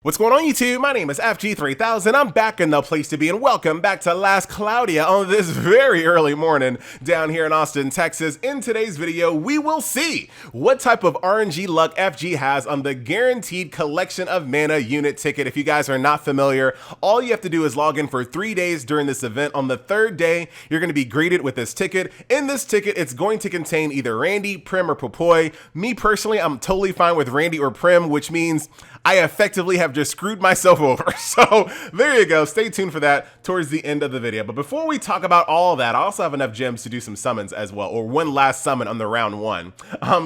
What's going on YouTube? My name is FG3000. I'm back in the place to be, and welcome back to Last Claudia on this very early morning down here in Austin, Texas. In today's video, we will see what type of RNG luck FG has on the guaranteed collection of mana unit ticket. If you guys are not familiar, all you have to do is log in for 3 days during this event. On the third day, you're going to be greeted with this ticket. In this ticket, it's going to contain either Randy, Prim, or Popoy. Me personally, I'm totally fine with Randy or Prim, which means I effectively have just screwed myself over. So there you go. Stay tuned for that towards the end of the video. But before we talk about all that, I also have enough gems to do some summons as well, or one last summon on the round one.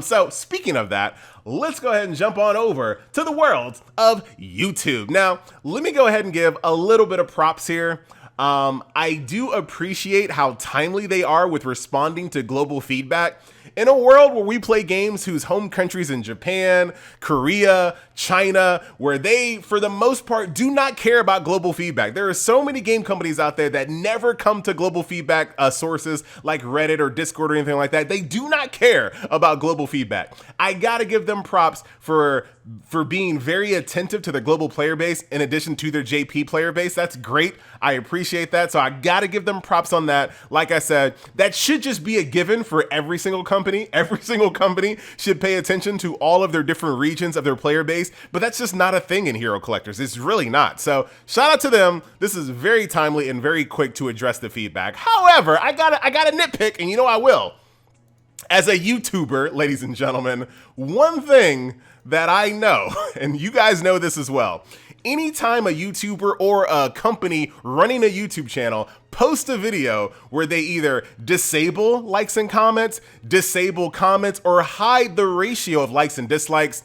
So speaking of that, let's go ahead and jump on over to the world of YouTube. Now, let me go ahead and give a little bit of props here. I do appreciate how timely they are with responding to global feedback. In a world where we play games whose home countries in Japan, Korea, China, where they, for the most part, do not care about global feedback. There are so many game companies out there that never come to global feedback sources like Reddit or Discord or anything like that. They do not care about global feedback. I gotta give them props for being very attentive to their global player base in addition to their JP player base. That's great. I appreciate that. So I gotta give them props on that. Like I said, that should just be a given for every single company. Every single company should pay attention to all of their different regions of their player base, but that's just not a thing in Hero Collectors. It's really not. So shout out to them. This is very timely and very quick to address the feedback. However, I gotta nitpick, and you know I will. As a YouTuber, ladies and gentlemen, one thing that I know, and you guys know this as well, anytime a YouTuber or a company running a YouTube channel post a video where they either disable likes and comments, disable comments, or hide the ratio of likes and dislikes,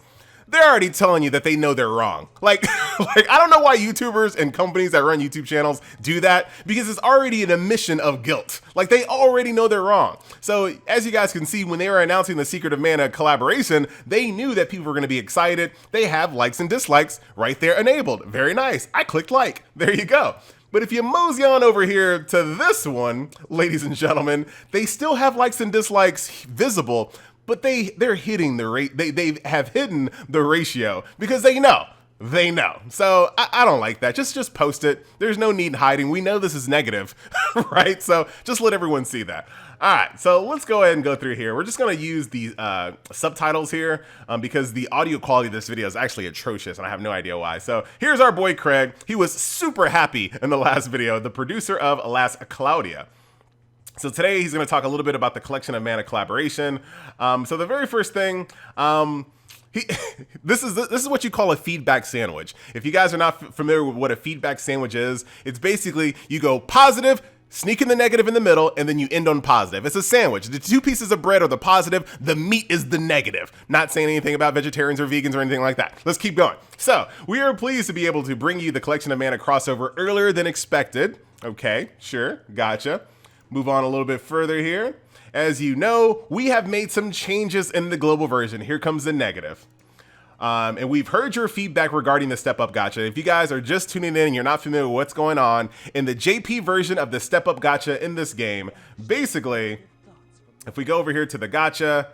they're already telling you that they know they're wrong. Like I don't know why YouTubers and companies that run YouTube channels do that, because it's already an admission of guilt. Like, they already know they're wrong. So as you guys can see, when they were announcing the Secret of Mana collaboration, they knew that people were going to be excited. They have likes and dislikes right there enabled. Very nice. I clicked like. There you go. But if you mosey on over here to this one, ladies and gentlemen, they still have likes and dislikes visible, but they're hitting the rate. They have hidden the ratio because they know. They know. So I don't like that. Just post it. There's no need in hiding. We know this is negative, right? So just let everyone see that. All right, so let's go ahead and go through here. We're just gonna use the subtitles here because the audio quality of this video is actually atrocious and I have no idea why. So here's our boy Craig. He was super happy in the last video, the producer of Last Claudia. So today he's gonna talk a little bit about the collection of mana collaboration. So the very first thing, this is what you call a feedback sandwich. If you guys are not familiar with what a feedback sandwich is, it's basically you go positive, sneak in the negative in the middle, and then you end on positive. It's a sandwich. The two pieces of bread are the positive, the meat is the negative. Not saying anything about vegetarians or vegans or anything like that. Let's keep going. So we are pleased to be able to bring you the collection of mana crossover earlier than expected. Okay, sure, gotcha. Move on a little bit further here. As you know, we have made some changes in the global version. Here comes the negative. And we've heard your feedback regarding the Step Up Gacha. If you guys are just tuning in and you're not familiar with what's going on, in the JP version of the Step Up Gacha in this game, basically, if we go over here to the Gacha,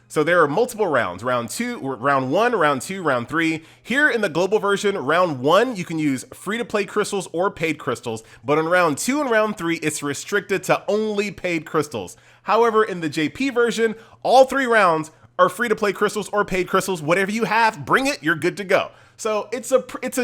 so there are multiple rounds, round one, round two, round three. Here in the global version, round one, you can use free-to-play crystals or paid crystals, but in round two and round three, it's restricted to only paid crystals. However, in the JP version, all 3 rounds are free-to-play crystals or paid crystals. Whatever you have, bring it, you're good to go. So it's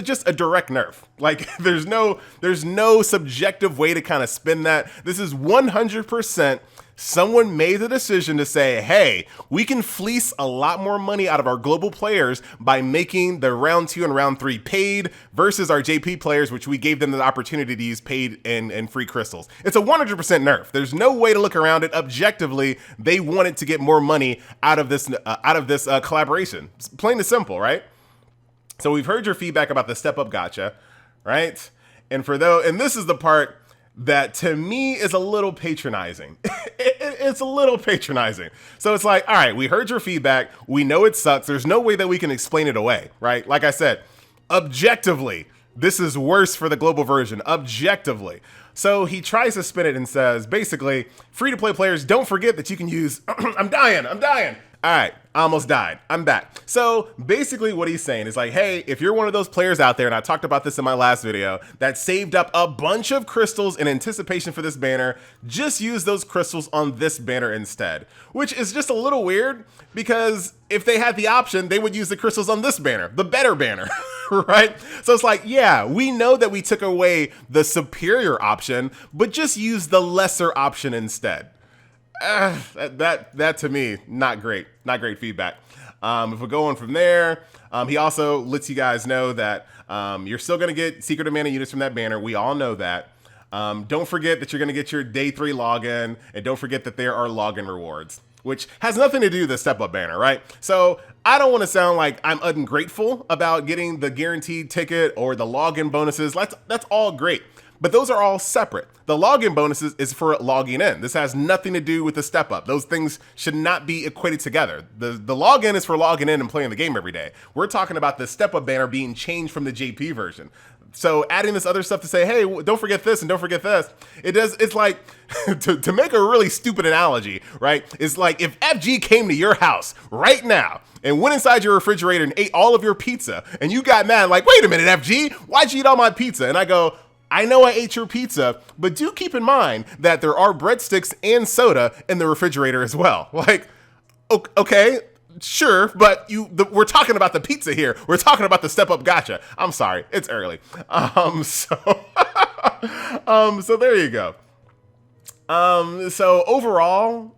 just a direct nerf. Like there's no subjective way to kind of spin that. This is 100% someone made the decision to say, hey, we can fleece a lot more money out of our global players by making the round 2 and round 3 paid versus our JP players, which we gave them the opportunity to use paid and free crystals. It's a 100% nerf. There's no way to look around it. Objectively, they wanted to get more money out of this collaboration. It's plain and simple, right? So we've heard your feedback about the Step Up Gacha, right? And this is the part that to me is a little patronizing. It's a little patronizing. So it's like, all right, we heard your feedback. We know it sucks. There's no way that we can explain it away, right? Like I said, objectively, this is worse for the global version, objectively. So he tries to spin it and says, basically, free-to-play players, don't forget that you can use, I'm dying. All right, I almost died. I'm back. So basically what he's saying is like, hey, if you're one of those players out there, and I talked about this in my last video, that saved up a bunch of crystals in anticipation for this banner, just use those crystals on this banner instead. Which is just a little weird, because if they had the option, they would use the crystals on this banner, the better banner, right? So it's like, yeah, we know that we took away the superior option, but just use the lesser option instead. That to me, not great feedback. If we're going from there, he also lets you guys know that you're still going to get secret of mana units from that banner. We all know that. Don't forget that you're going to get your day 3 login, and don't forget that there are login rewards, which has nothing to do with the step up banner, right? So I don't want to sound like I'm ungrateful about getting the guaranteed ticket or the login bonuses. That's all great. But those are all separate. The login bonuses is for logging in. This has nothing to do with the step up. Those things should not be equated together. The login is for logging in and playing the game every day. We're talking about the step up banner being changed from the JP version. So adding this other stuff to say, hey, don't forget this and don't forget this. It's like, to make a really stupid analogy, right? It's like if FG came to your house right now and went inside your refrigerator and ate all of your pizza, and you got mad like, wait a minute, FG, why'd you eat all my pizza? And I go, I know I ate your pizza, but do keep in mind that there are breadsticks and soda in the refrigerator as well. Like, okay, sure, but we're talking about the pizza here. We're talking about the step up gacha. I'm sorry, it's early. So there you go. So overall,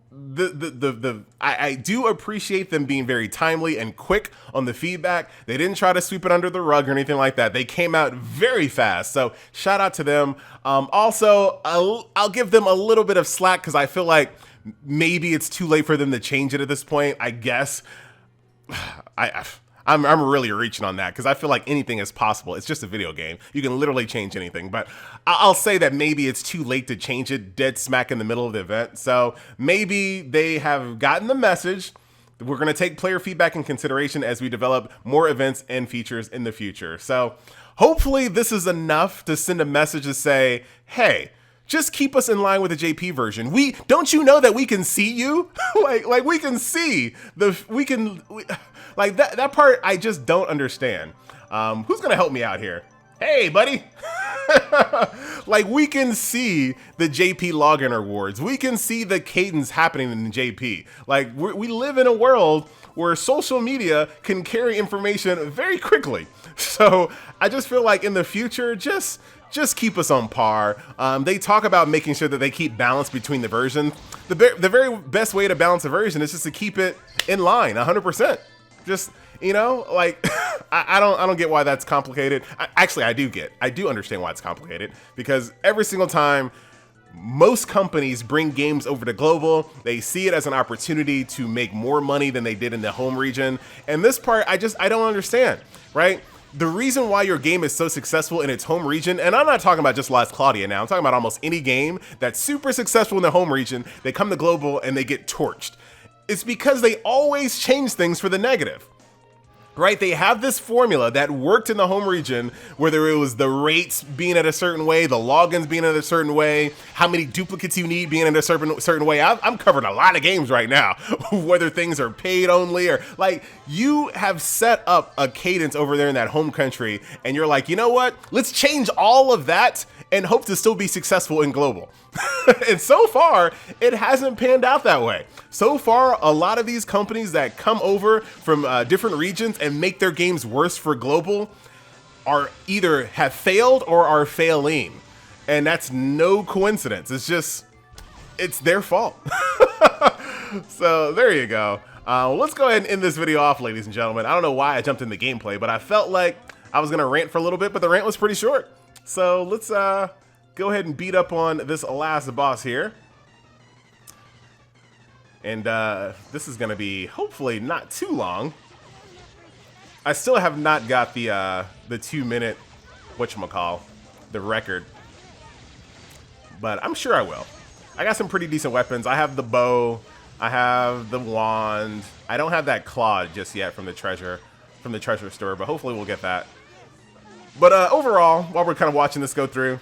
I do appreciate them being very timely and quick on the feedback. They didn't try to sweep it under the rug or anything like that. They came out very fast. So shout out to them. Also, I'll give them a little bit of slack because I feel like maybe it's too late for them to change it at this point, I guess. I'm really reaching on that because I feel like anything is possible. It's just a video game. You can literally change anything, but I'll say that maybe it's too late to change it dead smack in the middle of the event. So maybe they have gotten the message. We're going to take player feedback in consideration as we develop more events and features in the future. So hopefully this is enough to send a message to say, hey, just keep us in line with the JP version. Don't you know that we can see you? like we can see like that part I just don't understand. Who's gonna help me out here? Hey, buddy. Like we can see the JP login rewards. We can see the cadence happening in the JP. Like we live in a world where social media can carry information very quickly. So I just feel like in the future, just keep us on par. They talk about making sure that they keep balance between the versions. The very best way to balance a version is just to keep it in line 100%. Just, you know, like I don't get why that's complicated. Actually, I do understand why it's complicated, because every single time most companies bring games over to global, they see it as an opportunity to make more money than they did in the home region. And this part, I don't understand, right? The reason why your game is so successful in its home region, and I'm not talking about just Last Claudia now, I'm talking about almost any game that's super successful in the home region, they come to global and they get torched. It's because they always change things for the negative. Right? They have this formula that worked in the home region, whether it was the rates being at a certain way, the logins being in a certain way, how many duplicates you need being in a certain way. I'm covering a lot of games right now, whether things are paid only or like you have set up a cadence over there in that home country and you're like, you know what? Let's change all of that and hope to still be successful in global. And so far, it hasn't panned out that way. So far, a lot of these companies that come over from different regions and make their games worse for global are either have failed or are failing. And that's no coincidence. It's their fault. So there you go. Let's go ahead and end this video off, ladies and gentlemen. I don't know why I jumped into gameplay, but I felt like I was gonna rant for a little bit, but the rant was pretty short. So let's go ahead and beat up on this last boss here. And this is gonna be hopefully not too long. I still have not got the 2-minute whatchamacall, the record. But I'm sure I will. I got some pretty decent weapons. I have the bow, I have the wand. I don't have that claw just yet from the treasure store, but hopefully we'll get that. But overall, while we're kind of watching this go through,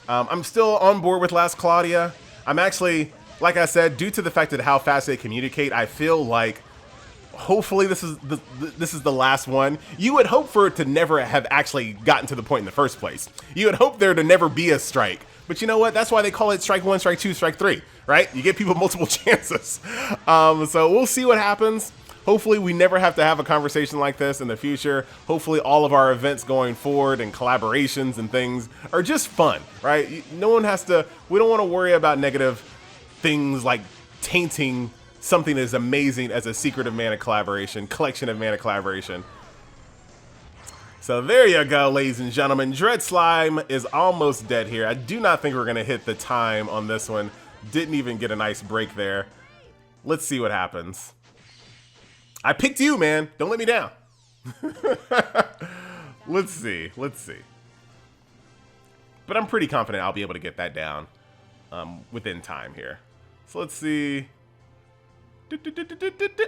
I'm still on board with Last Claudia. I'm actually, like I said, due to the fact that how fast they communicate, I feel like hopefully this is the last one. You would hope for it to never have actually gotten to the point in the first place. You would hope there to never be a strike. But you know what? That's why they call it strike 1, strike 2, strike 3, right? You give people multiple chances. So we'll see what happens. Hopefully we never have to have a conversation like this in the future. Hopefully all of our events going forward and collaborations and things are just fun, right? No one has to, we don't want to worry about negative things like tainting something as amazing as a Secret of Mana collaboration, Collection of Mana collaboration. So there you go, ladies and gentlemen. Dread Slime is almost dead here. I do not think we're going to hit the time on this one. Didn't even get a nice break there. Let's see what happens. I picked you, man. Don't let me down. Let's see. Let's see. But I'm pretty confident I'll be able to get that down within time here. So let's see.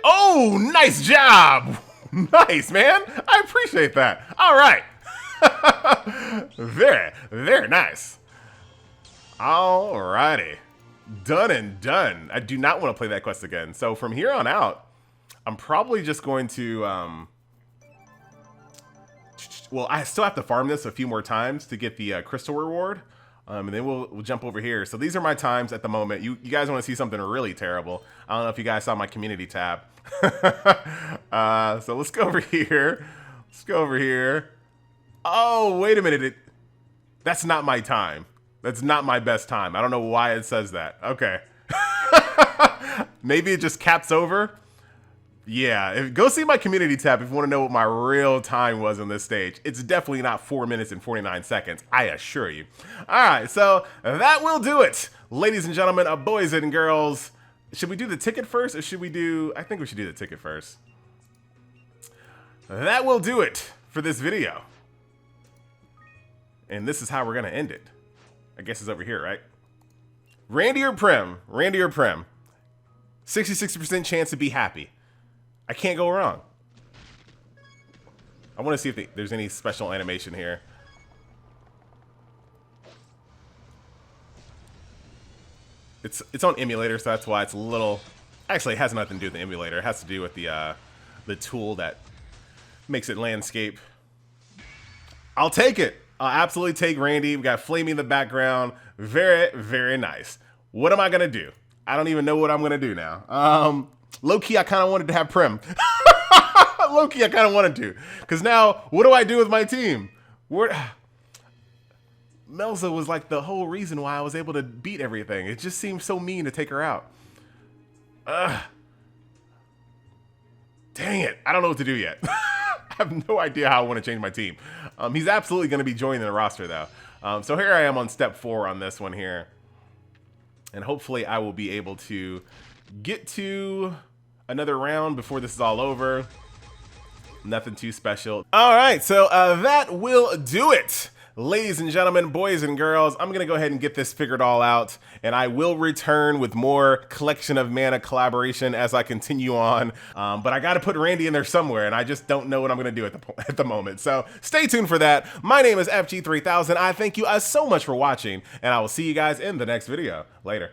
Oh, nice job. Nice, man. I appreciate that. All right. Very, very nice. All righty. Done and done. I do not want to play that quest again. So from here on out, I'm probably just going to, well, I still have to farm this a few more times to get the crystal reward. And then we'll jump over here. So these are my times at the moment. You guys want to see something really terrible. I don't know if you guys saw my community tab. So let's go over here. Let's go over here. Oh, wait a minute. That's not my time. That's not my best time. I don't know why it says that. Okay. Maybe it just caps over. Yeah, go see my community tab if you want to know what my real time was on this stage. It's definitely not 4 minutes and 49 seconds, I assure you. All right, so that will do it. Ladies and gentlemen, boys and girls, should we do the ticket first or should we do, I think we should do the ticket first. That will do it for this video. And this is how we're gonna end it. I guess it's over here, right? Randy or Prim? Randy or Prim? 66% chance to be happy. I can't go wrong. I want to see if there's any special animation here. It's on emulator, so that's why it's a little. Actually, it has nothing to do with the emulator. It has to do with the tool that makes it landscape. I'll take it. I'll absolutely take Randy. We got Flamey in the background. Very, very nice. What am I gonna do? I don't even know what I'm gonna do now. Low-key, I kind of wanted to have Prim. Low-key, I kind of wanted to. Because now, what do I do with my team? Melza was like the whole reason why I was able to beat everything. It just seems so mean to take her out. Dang it. I don't know what to do yet. I have no idea how I want to change my team. He's absolutely going to be joining the roster, though. So here I am on step 4 on this one here. And hopefully I will be able to get to another round before this is all over. Nothing too special. All right, so that will do it. Ladies and gentlemen, boys and girls, I'm gonna go ahead and get this figured all out, and I will return with more Collection of Mana collaboration as I continue on. But I gotta put Randy in there somewhere, and I just don't know what I'm gonna do at the moment. So stay tuned for that. My name is FG3000. I thank you so much for watching, and I will see you guys in the next video. Later.